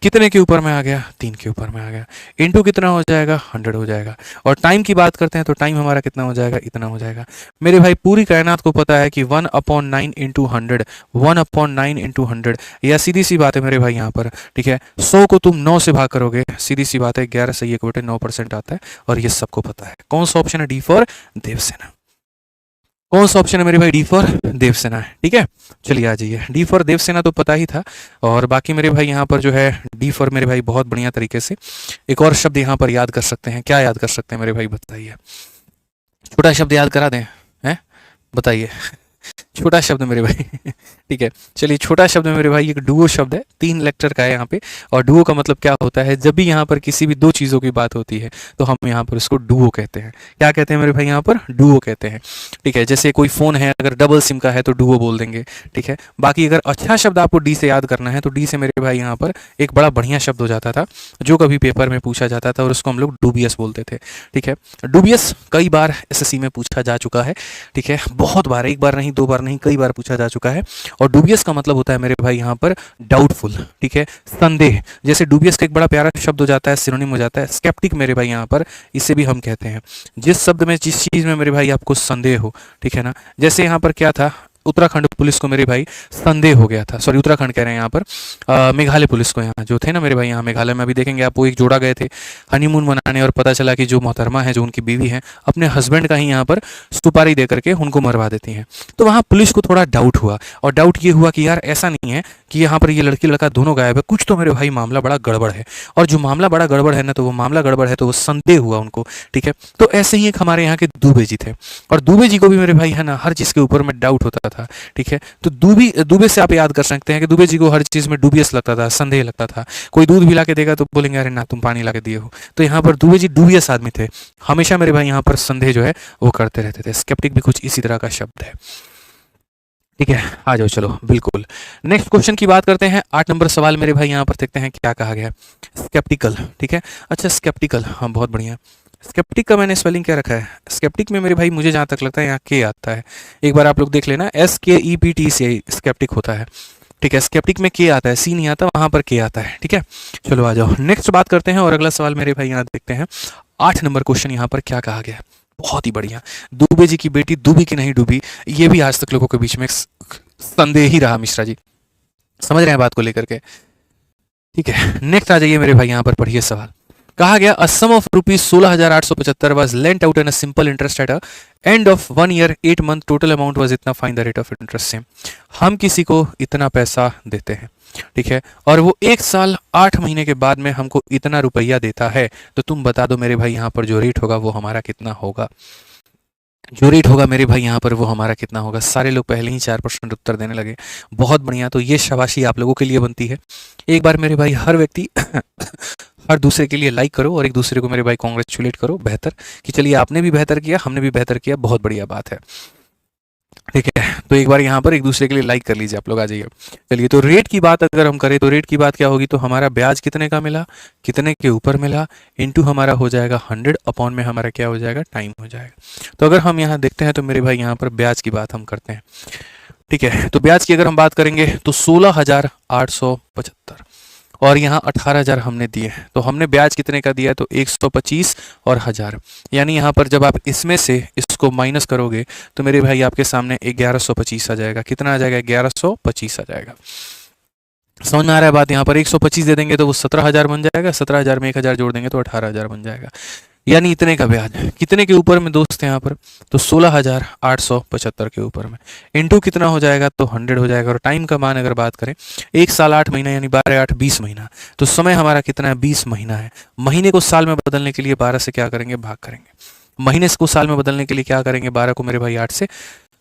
कितने के ऊपर में आ गया? 3 के ऊपर में आ गया। इंटू कितना हो जाएगा? 100 हो जाएगा। और टाइम की बात करते हैं तो टाइम हमारा कितना हो जाएगा? इतना हो जाएगा। मेरे भाई पूरी कायनात को पता है कि 1/9 इंटू 100, 1/9 इंटू 100, या सीधी सी बात है मेरे भाई यहाँ पर। ठीक है, 100 को तुम 9 से भाग करोगे, सीधी सी बात है 11 सही 1/9% आता है, और ये सबको पता है। कौन सा ऑप्शन है? D for Devasena. कौन सा ऑप्शन है मेरे भाई? डी फॉर देवसेना है। ठीक है, चलिए आ जाइए। डी फॉर देवसेना तो पता ही था, और बाकी मेरे भाई यहाँ पर जो है डी फॉर मेरे भाई बहुत बढ़िया तरीके से एक और शब्द यहाँ पर याद कर सकते हैं। क्या याद कर सकते हैं मेरे भाई? बताइए। छोटा शब्द याद करा दें, हैं? बताइए। छोटा शब्द मेरे भाई ठीक है, चलिए छोटा शब्द में मेरे भाई एक डुओ शब्द है, 3 लेक्चर का है यहाँ पे। और डुओ का मतलब क्या होता है, जब भी यहाँ पर किसी भी 2 चीज़ों की बात होती है तो हम यहाँ पर उसको डुओ कहते हैं। क्या कहते हैं मेरे भाई, यहाँ पर डुओ कहते हैं। ठीक है, जैसे कोई फ़ोन है, अगर डबल सिम का है तो डुओ बोल देंगे। ठीक है, बाकी अगर अच्छा शब्द आपको डी से याद करना है तो डी से मेरे भाई यहाँ पर एक बड़ा बढ़िया शब्द हो जाता था, जो कभी पेपर में पूछा जाता था, और उसको हम लोग डूबियस बोलते थे। ठीक है, डूबियस कई बार एसएससी में पूछा जा चुका है। ठीक है, बहुत बार, एक बार नहीं, 2 बार नहीं, कई बार पूछा जा चुका है। और डूबियस का मतलब होता है मेरे भाई यहाँ पर डाउटफुल। ठीक है, संदेह। जैसे डूबियस का एक बड़ा प्यारा शब्द हो जाता है, सिनोनिम हो जाता है स्केप्टिक मेरे भाई यहाँ पर, इसे भी हम कहते हैं जिस शब्द में, जिस चीज़ में मेरे भाई आपको संदेह हो। ठीक है ना, जैसे यहाँ पर क्या था, उत्तराखंड पुलिस को मेरे भाई संदेह हो गया था, सॉरी उत्तराखंड कह रहे हैं यहाँ पर, मेघालय पुलिस को, यहाँ जो थे ना मेरे भाई, यहाँ मेघालय में अभी देखेंगे आप, वो एक जोड़ा गए थे हनीमून मनाने, और पता चला कि जो मोहतरमा है, जो उनकी बीवी है, अपने हस्बैंड का ही यहाँ पर सुपारी दे करके उनको मरवा देती हैं। तो वहाँ पुलिस को थोड़ा डाउट हुआ, और डाउट ये हुआ कि यार ऐसा नहीं है कि यहाँ पर ये लड़की लड़का दोनों गायब है, कुछ तो मेरे भाई मामला बड़ा गड़बड़ है। और जो मामला बड़ा गड़बड़ है ना, तो वो मामला गड़बड़ है, तो वो संदेह हुआ उनको। ठीक है, तो ऐसे ही एक हमारे यहाँ के दुबे जी थे, और दुबे जी को भी मेरे भाई है ना हर चीज़ के ऊपर में डाउट होता था। ठीक है, तो दुबे से आप याद कर सकते हैं कि दुबे जी को हर चीज़ में डूबियस लगता था, संदेह लगता था। कोई दूध भी ला के देगा तो बोलेंगे अरे ना तुम पानी ला के दिए हो। तो यहाँ पर दुबे जी डूबियस आदमी थे, हमेशा मेरे भाई यहाँ पर संदेह जो है वो करते रहते थे। स्केप्टिक भी कुछ इसी तरह का शब्द है। ठीक है, आ जाओ चलो, बिल्कुल नेक्स्ट क्वेश्चन की बात करते हैं। 8 नंबर सवाल मेरे भाई यहाँ पर देखते हैं क्या कहा गया। स्केप्टिकल, ठीक है, अच्छा स्केप्टिकल, हाँ बहुत बढ़िया। स्केप्टिक का मैंने स्पेलिंग क्या रखा है, स्केप्टिक में मेरे भाई मुझे जहाँ तक लगता है यहाँ के आता है, एक बार आप लोग देख लेना, SKEPT से स्केप्टिक होता है। ठीक है, स्केप्टिक में के आता है, सी नहीं आता, वहां पर के आता है। ठीक है, चलो आ जाओ नेक्स्ट बात करते हैं, और अगला सवाल मेरे भाई यहाँ देखते हैं। 8 नंबर क्वेश्चन यहाँ पर क्या कहा गया, बहुत ही बढ़िया। दुबे जी की बेटी डूबी कि नहीं डूबी, ये भी आज तक लोगों के बीच में संदेह ही रहा मिश्रा जी, समझ रहे हैं बात को लेकर के। ठीक है, नेक्स्ट आ जाइए मेरे भाई, यहाँ पर पढ़िए सवाल। कहा गया a sum of rupees 16,875 was lent out in a simple interest at a end of 1 year 8 month, total amount was इतना, find the rate of interest same. हम किसी को इतना पैसा देते हैं, ठीक है, और वो 1 साल 8 महीने के बाद में हमको इतना रुपया देता है, तो तुम बता दो मेरे भाई यहाँ पर जो रेट होगा वो हमारा कितना होगा। जो रेट होगा मेरे भाई यहाँ पर वो हमारा कितना होगा। सारे लोग पहले ही 4% उत्तर देने लगे, बहुत बढ़िया। तो ये शाबाशी आप लोगों के लिए बनती है। एक बार मेरे भाई हर व्यक्ति हर दूसरे के लिए लाइक करो, और एक दूसरे को मेरे भाई कॉन्ग्रेचुलेट करो, बेहतर कि चलिए आपने भी बेहतर किया, हमने भी बेहतर किया, बहुत बढ़िया बात है। ठीक है, तो एक बार यहाँ पर एक दूसरे के लिए लाइक कर लीजिए आप लोग, आ जाइए। चलिए, तो रेट की बात अगर हम करें तो रेट की बात क्या होगी, तो हमारा ब्याज कितने का मिला, कितने के ऊपर मिला, इनटू हमारा हो जाएगा 100, अपॉन में हमारा क्या हो जाएगा, टाइम हो जाएगा। तो अगर हम यहाँ देखते हैं तो मेरे भाई यहाँ पर ब्याज की बात हम करते हैं। ठीक है, तो ब्याज की अगर हम बात करेंगे तो 16,875, और यहाँ 18,000 हमने दिए, तो हमने ब्याज कितने का दिया, तो 125 और 1000, यानी यहाँ पर जब आप इसमें से इसको माइनस करोगे तो मेरे भाई आपके सामने 1125 आ जाएगा। कितना आ जाएगा, 1125 आ जाएगा। समझ में आ रहा है बात, यहाँ पर 125 दे देंगे तो वो 17,000 बन जाएगा, 17,000 में 1,000 जोड़ देंगे तो 18,000 बन जाएगा, यानी इतने का ब्याज। कितने के ऊपर में दोस्त यहाँ पर, तो 16,875 के ऊपर में, इनटू कितना हो जाएगा, तो 100 हो जाएगा। और टाइम का मान अगर बात करें, 1 साल 8 महीना यानी 12 8 20 महीना, तो समय हमारा कितना है, 20 महीना है। महीने को साल में बदलने के लिए 12 से क्या करेंगे, भाग करेंगे। महीने को साल में बदलने के लिए क्या करेंगे, 12 को मेरे भाई 8 से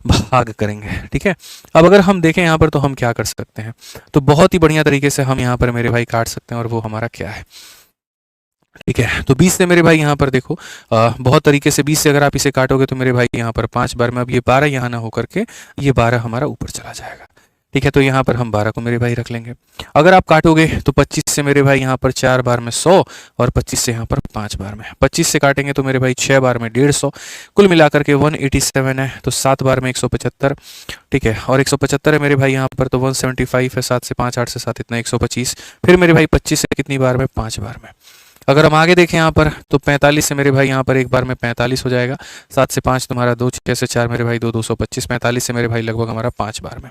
भाग करेंगे। ठीक है, अब अगर हम देखें यहाँ पर तो हम क्या कर सकते हैं, तो बहुत ही बढ़िया तरीके से हम यहाँ पर मेरे भाई काट सकते हैं, और वो हमारा क्या है। ठीक है, तो 20 से मेरे भाई यहाँ पर देखो, बहुत तरीके से 20 से अगर आप इसे काटोगे तो मेरे भाई यहाँ पर 5 बार में, अब ये 12 यहाँ ना होकर के ये 12 हमारा ऊपर चला जाएगा। ठीक है, तो यहाँ पर हम 12 को मेरे भाई रख लेंगे। अगर आप काटोगे तो 25 से मेरे भाई यहाँ पर 4 बार में 100, और 25 से यहाँ पर 5 बार में, 25 से काटेंगे तो मेरे भाई 6 बार में 150, कुल मिलाकर के 187 है, तो 7 बार में 175। ठीक है, और 175 है मेरे भाई यहाँ पर, तो 175 है, 7 से 5 8 से 7 इतना 125, फिर मेरे भाई 25 से कितनी बार में, 5 बार में। अगर हम आगे देखें यहाँ पर तो 45 से मेरे भाई यहाँ पर एक बार में 45 हो जाएगा, 7 से 5 तुम्हारा 2, 6 से 4 मेरे भाई 2, 225, 45 से मेरे भाई लगभग हमारा 5 बार में।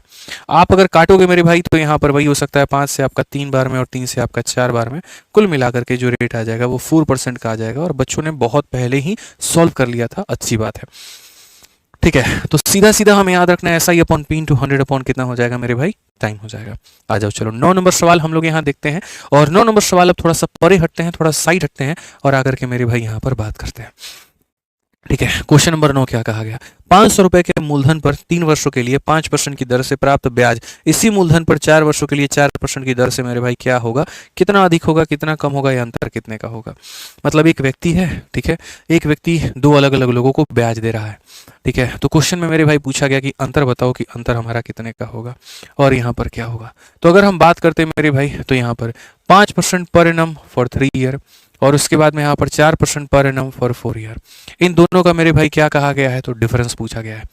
आप अगर काटोगे मेरे भाई तो यहाँ पर वही हो सकता है, 5 से आपका 3 बार में और 3 से आपका 4 बार में, कुल मिलाकर के जो रेट आ जाएगा वो 4% का आ जाएगा। और बच्चों ने बहुत पहले ही सॉल्व कर लिया था, अच्छी बात है। ठीक है, तो सीधा सीधा हमें याद रखना है SI upon P into 100 upon कितना हो जाएगा मेरे भाई, टाइम हो जाएगा। आ जाओ चलो 9 नंबर सवाल हम लोग यहाँ देखते हैं, और 9 नंबर सवाल अब थोड़ा सा परे हटते हैं, थोड़ा साइड हटते हैं, और आकर के मेरे भाई यहाँ पर बात करते हैं। ठीक है, क्वेश्चन नंबर 9 क्या कहा गया? 500 रुपए के मूलधन पर 3 वर्षों के लिए 5% की दर से प्राप्त ब्याज इसी मूलधन पर 4 वर्षों के लिए 4% की दर से मेरे भाई क्या होगा? कितना अधिक होगा, कितना कम होगा, या अंतर कितने का होगा? मतलब एक व्यक्ति है, ठीक है, एक व्यक्ति दो अलग अलग लोगों को ब्याज दे रहा है, ठीक है। तो क्वेश्चन में मेरे भाई पूछा गया कि अंतर बताओ कि अंतर हमारा कितने का होगा और यहाँ पर क्या होगा। तो अगर हम बात करते हैं मेरे भाई, तो यहाँ पर 5% पर एनम फॉर 3 ईयर और उसके बाद में यहाँ पर 4% पर एनम फॉर 4 ईयर। इन दोनों का मेरे भाई क्या कहा गया है? तो डिफरेंस पूछा गया है।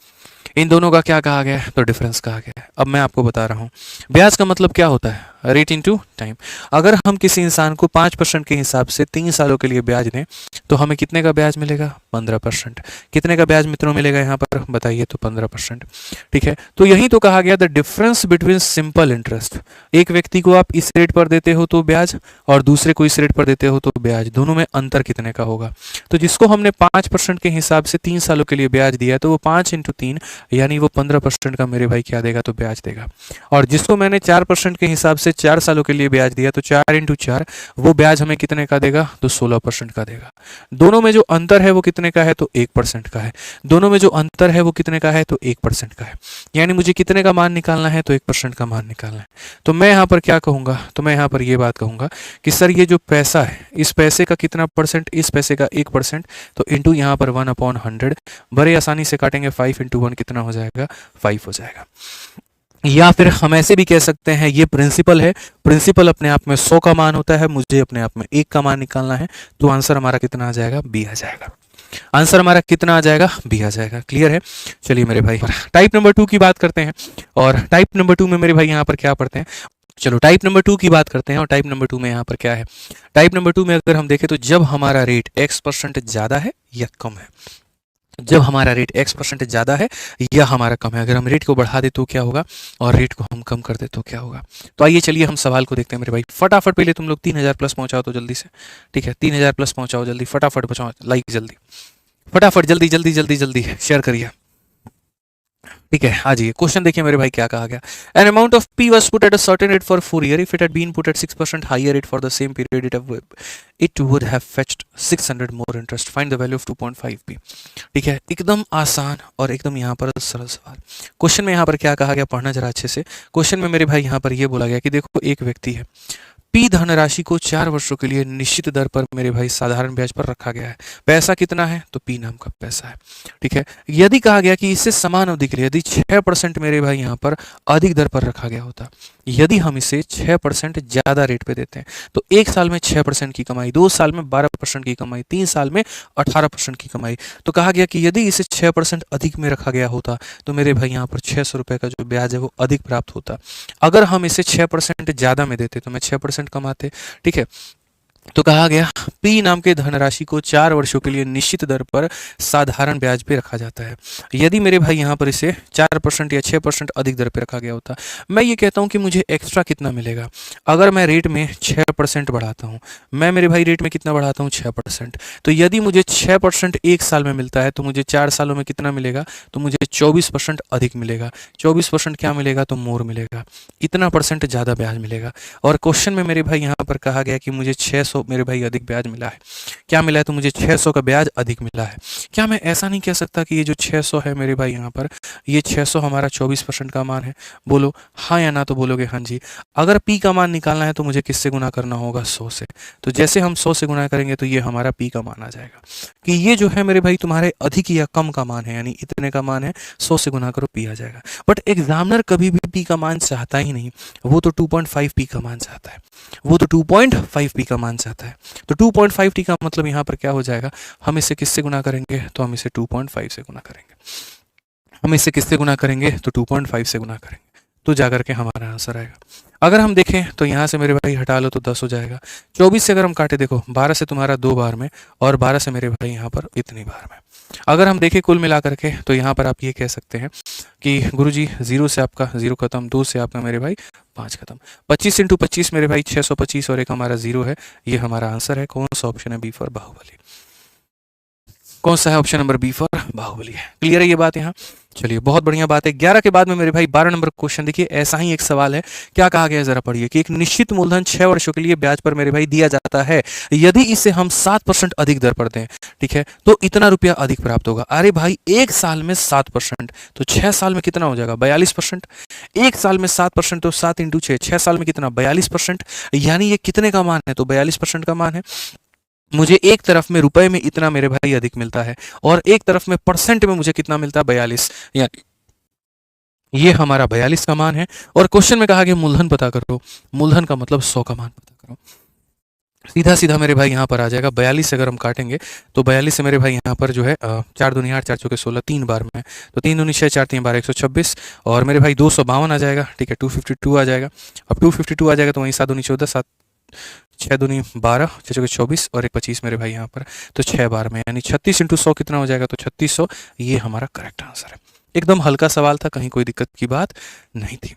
इन दोनों का क्या कहा गया है? तो डिफरेंस कहा गया है। अब मैं आपको बता रहा हूँ, ब्याज का मतलब क्या होता है? Rate into time. अगर हम किसी इंसान को 5% के हिसाब से 3 सालों के लिए ब्याज दें तो हमें कितने का ब्याज मिलेगा? 15%। कितने का ब्याज मित्रों मिलेगा यहाँ पर बताइए? तो 15%। ठीक है, तो यही तो कहा गया the difference between simple interest. एक व्यक्ति को आप इस रेट पर देते हो तो ब्याज, और दूसरे को इस रेट पर देते हो तो ब्याज, दोनों में अंतर कितने का होगा? तो जिसको हमने 5% के हिसाब से 3 सालों के लिए ब्याज दिया तो वो 5 इंटू 3 यानी वो 15% का मेरे भाई क्या देगा? तो ब्याज देगा। और जिसको मैंने 4% के हिसाब से 4 सालों के लिए ब्याज दिया तो 4 इंटू 4 वो ब्याज हमें कितने का देगा? तो 16% का देगा। दोनों में जो अंतर है वो कितने का है? तो 1% का है। दोनों में जो अंतर है वो कितने का है? तो 1% का है। यानी मुझे कितने का मान निकालना है? तो 1% का मान निकालना है। तो मैं यहाँ पर क्या कहूँगा? तो मैं यहाँ पर ये बात कहूँगा कि सर ये जो पैसा है, इस पैसे का कितना परसेंट? इस पैसे का 1%। तो इंटू यहाँ पर 1/100, बड़े आसानी से काटेंगे, 5 इंटू 1 कितना हो जाएगा? 5 हो जाएगा। या फिर हम ऐसे भी कह सकते हैं ये प्रिंसिपल है, प्रिंसिपल अपने आप में 100 का मान होता है, मुझे अपने आप में 1 का मान निकालना है, तो आंसर हमारा कितना आ जाएगा? बी आ जाएगा। आंसर हमारा कितना आ जाएगा? बी आ जाएगा। क्लियर है? चलिए मेरे भाई टाइप नंबर 2 की बात करते हैं। और टाइप नंबर 2 में मेरे भाई यहाँ पर क्या पढ़ते हैं? चलो टाइप नंबर 2 की बात करते हैं। और टाइप नंबर 2 में यहाँ पर क्या है? टाइप नंबर 2 में अगर हम देखें तो जब हमारा रेट x% ज़्यादा है या कम है, जब हमारा रेट x% ज़्यादा है या हमारा कम है, अगर हम रेट को बढ़ा दे तो क्या होगा और रेट को हम कम कर दे तो क्या होगा। तो आइए चलिए हम सवाल को देखते हैं मेरे भाई। फटाफट पहले तुम लोग 3000 प्लस पहुंचाओ तो जल्दी से, ठीक है, 3000 प्लस पहुंचाओ जल्दी, फटाफट पहुंचाओ, लाइक जल्दी, फटाफट जल्दी जल्दी जल्दी जल्दी शेयर करिए। ठीक है, आ जाइए क्वेश्चन देखिए मेरे भाई क्या कहा गया। An amount of P was put at a certain rate for 4 year, if it had been put at 6% higher rate for the same period it would have fetched 600 more interest, find the value of 2.5 P. ठीक है, एकदम आसान और एकदम यहाँ पर सरल सवाल। क्वेश्चन में यहाँ पर क्या कहा गया, पढ़ना जरा अच्छे से। क्वेश्चन में मेरे भाई यहाँ पर ये बोला गया कि देखो एक व्यक्ति है, पी धनराशि को 4 वर्षों के लिए निश्चित दर पर मेरे भाई साधारण ब्याज पर रखा गया है। पैसा कितना है? तो पी नाम का पैसा है। ठीक है, यदि कहा गया कि इससे समान अवधि के लिए यदि 6% मेरे भाई यहाँ पर अधिक दर पर रखा गया होता, यदि हम इसे 6% ज़्यादा रेट पे देते हैं तो 1 साल में 6% की कमाई, 2 साल में 12% की कमाई, 3 साल में 18% की कमाई। तो कहा गया कि यदि इसे 6% अधिक में रखा गया होता तो मेरे भाई यहाँ पर 600 रुपये का जो ब्याज है वो अधिक प्राप्त होता। अगर हम इसे 6% ज़्यादा में देते तो मैं 6% कमाते। ठीक है, तो कहा गया पी नाम के धनराशि को 4 वर्षों के लिए निश्चित दर पर साधारण ब्याज पे रखा जाता है। यदि मेरे भाई यहाँ पर इसे 4% या 6% अधिक दर पे रखा गया होता, मैं ये कहता हूँ कि मुझे एक्स्ट्रा कितना मिलेगा अगर मैं रेट में 6% बढ़ाता हूँ। मैं मेरे भाई रेट में कितना बढ़ाता हूँ? 6%। तो यदि मुझे 6% 1 साल में मिलता है तो मुझे 4 सालों में कितना मिलेगा? तो मुझे 24% अधिक मिलेगा। 24% क्या मिलेगा? तो मोर मिलेगा, इतना परसेंट ज़्यादा ब्याज मिलेगा। और क्वेश्चन में मेरे भाई यहाँ पर कहा गया कि मुझे 600 मेरे भाई अधिक ब्याज मिला है। क्या मिला है? तो मुझे 600 का ब्याज अधिक मिला है। क्या मैं ऐसा नहीं कह सकता कि ये जो 600 है मेरे भाई यहाँ पर, ये 600 हमारा 24% का मान है? बोलो हाँ या ना, तो बोलोगे हाँ जी। अगर पी का मान निकालना है तो मुझे किससे गुना करना होगा? 100 से। तो जैसे हम 100 से गुना करेंगे तो ये हमारा पी का मान आ जाएगा कि ये जो है मेरे भाई तुम्हारे अधिक या कम का मान है, यानी इतने का मान है, 100 से गुना करो, पी आ जाएगा। बट एग्जामिनर कभी भी पी का मान चाहता ही नहीं, वो तो 2.5 पी का मान चाहता है, वो तो 2.5 पी का मान चाहता है। तो 2.5 टी का मतलब यहाँ पर क्या हो जाएगा? हम इसे किससे गुना करेंगे? तो हम इसे 2.5 से गुना करेंगे। हम इसे किससे गुना करेंगे? तो 2.5 से गुना करेंगे, तो जाकर के हमारा आंसर आएगा। अगर हम देखें तो यहाँ से मेरे भाई हटा लो तो 10 हो जाएगा। 24 से अगर हम काटे, देखो 12 से तुम्हारा 2 बार में और 12 से मेरे भाई यहाँ पर इतनी बार में। अगर हम देखें कुल मिला करके तो यहाँ पर आप ये कह सकते हैं कि गुरुजी 0 से आपका 0 खत्म, 2 से आपका मेरे भाई 5 खत्म, 25 इंटू 25 मेरे भाई 625 और एक हमारा 0 है। ये हमारा आंसर है। कौन सा ऑप्शन है? B for Baahubali. कौन सा है? Option number B for Baahubali है। क्लियर है ये बात यहाँ? चलिए बहुत बढ़िया बात है। 11 के बाद में मेरे भाई 12 नंबर क्वेश्चन देखिए, ऐसा ही एक सवाल है। क्या कहा गया है जरा पढ़िए कि एक निश्चित मूलधन 6 वर्षों के लिए ब्याज पर मेरे भाई दिया जाता है, यदि इसे हम 7% अधिक दर पर दें, ठीक है, तो इतना रुपया अधिक प्राप्त होगा। अरे भाई एक साल में 7%, तो 6 साल में कितना हो जाएगा 42%। एक साल में 7% तो 7 इंटू 6, 6 साल में कितना 42%, यानी ये कितने का मान है, तो 42% का मान है। मुझे एक तरफ में रुपए में इतना मेरे भाई अधिक मिलता है और एक तरफ में परसेंट में मुझे कितना मिलता है 42, यानी ये हमारा 42 का मान है। और क्वेश्चन में कहा गया मूलधन पता करो, मूलधन का मतलब 100 का मान पता करो। सीधा सीधा मेरे भाई यहाँ पर आ जाएगा 42 से अगर हम काटेंगे तो 42 से मेरे भाई यहाँ पर जो है 4 दूनी 8, 4 चौके 16, 3 बार में, तो 3 दूनी 6, 4 3 बार 126, और मेरे भाई 252 आ जाएगा, ठीक है, 252 आ जाएगा। अब 252 आ जाएगा तो वहीं 7 दूनी 14, 7 6 दूनी 12, 6 चौके 24 और 1 25 मेरे भाई यहाँ पर, तो 6 बार में, यानी 36 इंटू 100 कितना हो जाएगा, तो 3600। ये हमारा करेक्ट आंसर है। एकदम हल्का सवाल था, कहीं कोई दिक्कत की बात नहीं थी,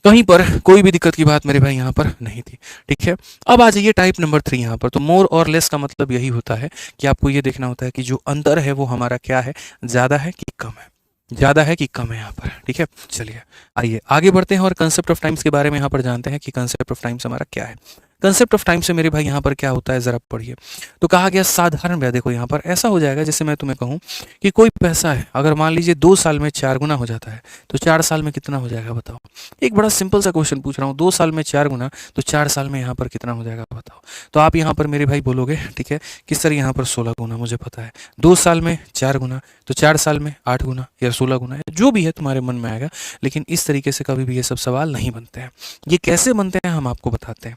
कहीं पर कोई भी दिक्कत की बात मेरे भाई यहाँ पर नहीं थी, ठीक है। अब आ जाइए टाइप नंबर 3 यहाँ पर। तो मोर और लेस का मतलब यही होता है कि आपको ये देखना होता है कि जो अंतर है वो हमारा क्या है, ज़्यादा है कि कम है, ज़्यादा है कि कम है यहाँ पर, ठीक है। चलिए आइए आगे बढ़ते हैं और कंसेप्ट ऑफ टाइम्स के बारे में यहाँ पर जानते हैं कि कंसेप्ट ऑफ टाइम्स हमारा क्या है। कंसेप्ट ऑफ टाइम से मेरे भाई यहाँ पर क्या होता है ज़रा पढ़िए। तो कहा गया साधारण ब्याज, देखो यहाँ पर ऐसा हो जाएगा जैसे मैं तुम्हें कहूँ कि कोई पैसा है, अगर मान लीजिए 2 साल में 4 गुना हो जाता है, तो 4 साल में कितना हो जाएगा बताओ। एक बड़ा सिंपल सा क्वेश्चन पूछ रहा हूँ, 2 साल में 4 गुना, तो 4 साल में यहाँ पर कितना हो जाएगा बताओ। तो आप यहाँ पर मेरे भाई बोलोगे, ठीक है, कि सर यहाँ पर 16 गुना मुझे पता है, 2 साल में 4 गुना, तो 4 साल में 8 गुना या 16 गुना, या जो भी है तुम्हारे मन में आएगा। लेकिन इस तरीके से कभी भी ये सब सवाल नहीं बनते हैं। ये कैसे बनते हैं हम आपको बताते हैं,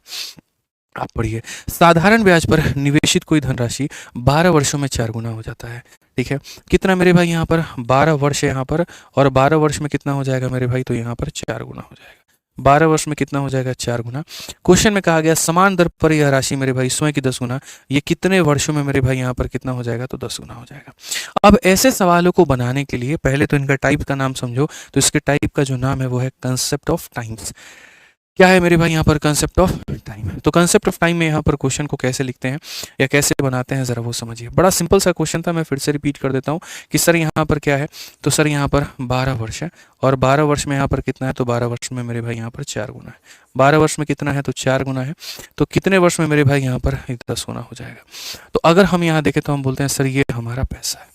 आप पढ़िए। साधारण ब्याज पर निवेशित कोई धनराशि 12 वर्षों में 4 गुना हो जाता है, ठीक है। कितना मेरे भाई यहाँ पर 12 वर्ष है यहाँ पर, और 12 वर्ष में कितना हो जाएगा मेरे भाई, तो यहाँ पर 4 गुना हो जाएगा। 12 वर्ष में कितना हो जाएगा 4 गुना। क्वेश्चन में कहा गया समान दर पर यह राशि मेरे भाई स्वयं की 10 गुना, ये कितने वर्षों में मेरे भाई यहाँ पर कितना हो जाएगा, तो 10 गुना हो जाएगा। अब ऐसे सवालों को बनाने के लिए पहले तो इनका टाइप का नाम समझो। तो इसके टाइप का जो नाम है वो है कंसेप्ट ऑफ टाइम्स। क्या है मेरे भाई यहाँ पर कंसेप्ट ऑफ टाइम। तो कंसेप्ट ऑफ टाइम में यहाँ पर क्वेश्चन को कैसे लिखते हैं या कैसे बनाते हैं ज़रा वो समझिए। बड़ा सिंपल सा क्वेश्चन था, मैं फिर से रिपीट कर देता हूँ कि सर यहाँ पर क्या है। तो सर यहाँ पर 12 वर्ष है, और 12 वर्ष में यहाँ पर कितना है, तो 12 वर्ष में मेरे भाई यहाँ पर 4 गुना है। 12 वर्ष में कितना है, तो 4 गुना है। तो कितने वर्ष में मेरे भाई यहाँ पर 10 गुना हो जाएगा। तो अगर हम यहाँ देखें तो हम बोलते हैं सर ये हमारा पैसा है,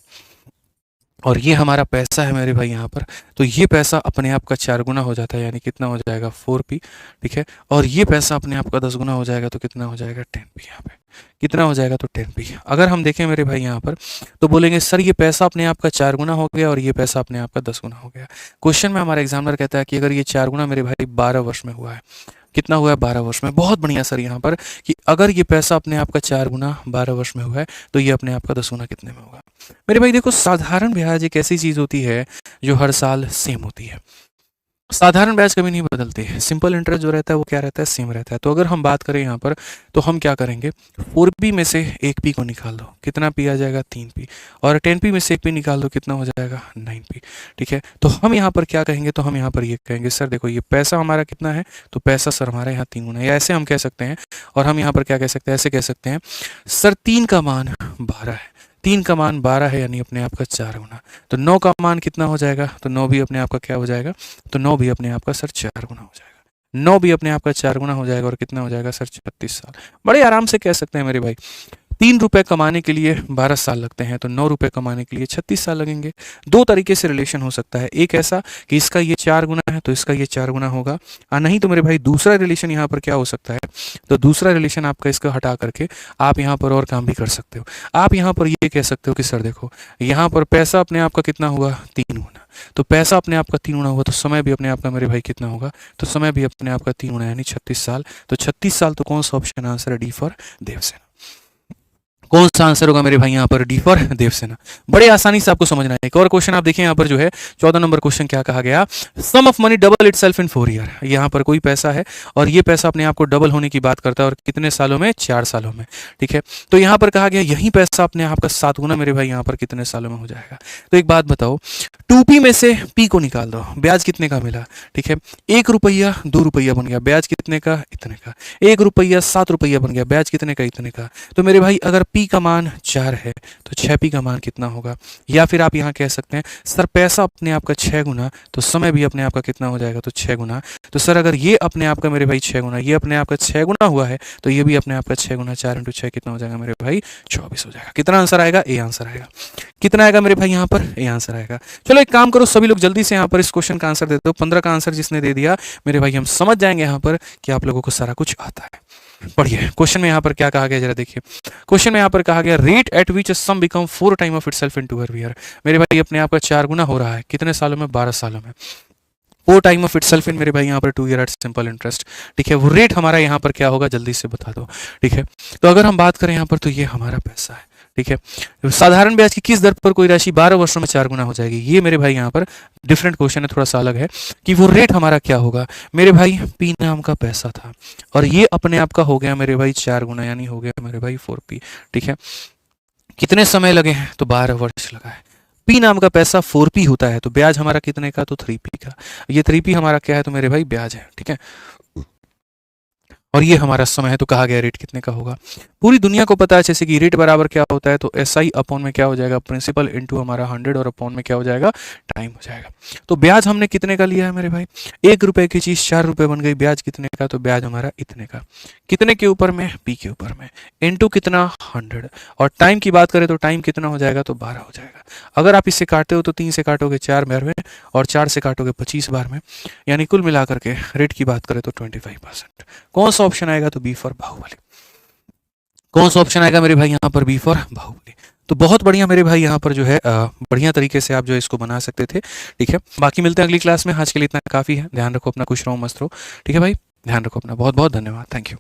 और ये हमारा पैसा है मेरे भाई यहाँ पर। तो ये पैसा अपने आप का 4 गुना हो जाता है, यानी कितना हो जाएगा 4p, ठीक है। और ये पैसा अपने आप का 10 गुना हो जाएगा, तो कितना हो जाएगा 10p। यहाँ पे कितना हो जाएगा, तो 10p। अगर हम देखें मेरे भाई यहाँ पर तो बोलेंगे सर ये पैसा अपने आप का 4 गुना हो गया और ये पैसा अपने आप का 10 गुना हो गया। क्वेश्चन में हमारा एग्जामिनर कहता है कि अगर ये 4 गुना मेरे भाई 12 वर्ष में हुआ है, कितना हुआ है 12 वर्ष में। बहुत बढ़िया सर यहाँ पर कि अगर ये पैसा अपने आप का 4 गुना 12 वर्ष में हुआ है, तो ये अपने आप का 10 गुना कितने में होगा। मेरे भाई देखो साधारण ब्याज एक ऐसी चीज होती है जो हर साल सेम होती है। साधारण ब्याज कभी नहीं बदलती है। सिंपल इंटरेस्ट जो रहता है वो क्या रहता है, सेम रहता है। तो अगर हम बात करें यहाँ पर तो हम क्या करेंगे, 4p में से 1p को निकाल दो, कितना p आ जाएगा 3p, और 10p में से 1p निकाल दो, कितना हो जाएगा 9p, ठीक है। तो हम यहाँ पर क्या कहेंगे, तो हम यहाँ पर ये कहेंगे सर देखो ये पैसा हमारा कितना है, तो पैसा सर हमारे यहाँ 3 गुना है, या ऐसे हम कह सकते हैं। और हम यहाँ पर क्या कह सकते हैं, ऐसे कह सकते हैं सर 3 का मान 12 है, 3 का मान 12 है, यानी अपने आप का 4 गुना। तो 9 का मान कितना हो जाएगा, तो 9 भी अपने आप का क्या हो जाएगा, तो 9 भी अपने आप का सर 4 गुना हो जाएगा। 9 भी अपने आप का 4 गुना हो जाएगा, और कितना हो जाएगा सर 36 साल। बड़े आराम से कह सकते हैं मेरे भाई। 3 रुपए कमाने के लिए 12 साल लगते हैं, तो 9 रुपए कमाने के लिए 36 साल लगेंगे। दो तरीके से रिलेशन हो सकता है, एक ऐसा कि इसका ये 4 गुना है तो इसका ये 4 गुना होगा, और नहीं तो मेरे भाई दूसरा रिलेशन यहाँ पर क्या हो सकता है, तो दूसरा रिलेशन आपका इसका हटा करके आप यहाँ पर और काम भी कर सकते हो। आप यहाँ पर ये कह सकते हो कि सर देखो यहाँ पर पैसा अपने आप का कितना हुआ 3 गुना, तो पैसा अपने आप का 3 गुना हुआ, तो समय भी अपने आप का मेरे भाई कितना होगा, तो समय भी अपने आप का 3 गुना यानी 36 साल। तो 36 साल तो कौन सा ऑप्शन आंसर है, डी फॉर देवसेना। कौन सा आंसर होगा मेरे भाई यहाँ पर, डी फॉर देवसेना। बड़े आसानी से आपको समझना है। एक और क्वेश्चन आप देखिए यहाँ पर जो है 14 नंबर क्वेश्चन क्या कहा गया, sum of money double itself in 4 year. यहाँ पर कोई पैसा है और ये पैसा अपने आप को डबल होने की बात करता है, और कितने सालों में, 4 सालों में, ठीक है। तो यहाँ पर कहा गया यही पैसा अपने आप का 7 गुना मेरे भाई यहाँ पर कितने सालों में हो जाएगा। तो एक बात बताओ, 2p में से p को निकाल दो, ब्याज कितने का मिला, ठीक है। 1 रुपया 2 रुपया बन गया, ब्याज कितने का, इतने का। 1 रुपया 7 रुपया बन गया, ब्याज कितने का, इतने का। तो मेरे भाई अगर p का मान 4 है तो 6p का मान कितना होगा। या फिर आप यहाँ कह सकते हैं सर पैसा अपने आप का 6 गुना तो समय भी अपने आप का कितना हो जाएगा, तो 6 गुना। तो सर अगर ये अपने आप का मेरे भाई 6 गुना, ये अपने आप का 6 गुना हुआ है तो ये भी अपने आप का 6 गुना, 4 × 6 कितना हो जाएगा मेरे भाई, 24 हो जाएगा। कितना आंसर आएगा, ए आंसर आएगा। कितना आएगा मेरे भाई यहाँ पर, ए आंसर आएगा। चलो एक काम करो सभी लोग जल्दी से यहाँ पर इस क्वेश्चन का आंसर दे दो। 15 का आंसर जिसने दे दिया मेरे भाई हम समझ जाएंगे यहाँ पर कि आप लोगों को सारा कुछ आता है। पढ़िए क्वेश्चन में यहाँ पर क्या कहा गया, जरा देखिए। क्वेश्चन में यहाँ पर कहा गया rate at which sum become 4 time of itself in 2 year. मेरे भाई अपने आप का 4 गुना हो रहा है कितने सालों में, 12 सालों में। 4 टाइम ऑफ इटसेल्फ इन मेरे भाई यहाँ पर 2 ईयर एट सिंपल इंटरेस्ट। ठीक है, वो रेट हमारा यहाँ पर क्या होगा जल्दी से बता दो। ठीक है, तो अगर हम बात करें यहाँ पर तो ये हमारा पैसा है। ठीक है, साधारण ब्याज की किस दर पर कोई राशि 12 वर्षों में 4 गुना हो जाएगी। ये मेरे भाई यहाँ पर डिफरेंट क्वेश्चन है, थोड़ा सा अलग है कि वो रेट हमारा क्या होगा। मेरे भाई पी नाम का पैसा था और ये अपने आप का हो गया मेरे भाई 4 गुना, यानी हो गया मेरे भाई 4p। ठीक है, कितने समय लगे हैं, तो 12 वर्ष लगा है। पी नाम का पैसा 4p होता है तो ब्याज हमारा कितने का, तो 3p का। ये 3p हमारा क्या है, तो मेरे भाई ब्याज है। ठीक है, और ये हमारा समय है तो कहा गया रेट कितने का होगा। पूरी दुनिया को पता है जैसे कि रेट बराबर क्या होता है, तो SI अपॉन में क्या हो जाएगा, प्रिंसिपल इनटू हमारा 100 और अपॉन में क्या हो जाएगा, टाइम हो जाएगा। तो ब्याज हमने कितने का लिया है मेरे भाई, 1 रुपए की चीज 4 रुपए बन गई, ब्याज कितने का, तो ब्याज हमारा इतने का। कितने के ऊपर में, P के ऊपर में, इनटू कितना 100। और टाइम की बात करें तो टाइम कितना हो जाएगा, तो 12 हो जाएगा। अगर आप इससे काटते हो तो 3 से काटोगे 4 बार में और 4 से काटोगे 25 बार में, यानी कुल मिलाकर के रेट की बात करें तो 25%। कौन सा ऑप्शन आएगा, तो बी फॉर बाहुबली। कौन सा ऑप्शन आएगा मेरे भाई यहाँ पर, बी फॉर बाहुबली। तो बहुत बढ़िया मेरे भाई यहाँ पर जो है बढ़िया तरीके से आप जो है इसको बना सकते थे। ठीक है, बाकी मिलते हैं अगली क्लास में। आज के लिए इतना काफी है। ध्यान रखो अपना, खुश रहो, मस्त रहो। ठीक है भाई, ध्यान रखो अपना। बहुत बहुत धन्यवाद, थैंक यू।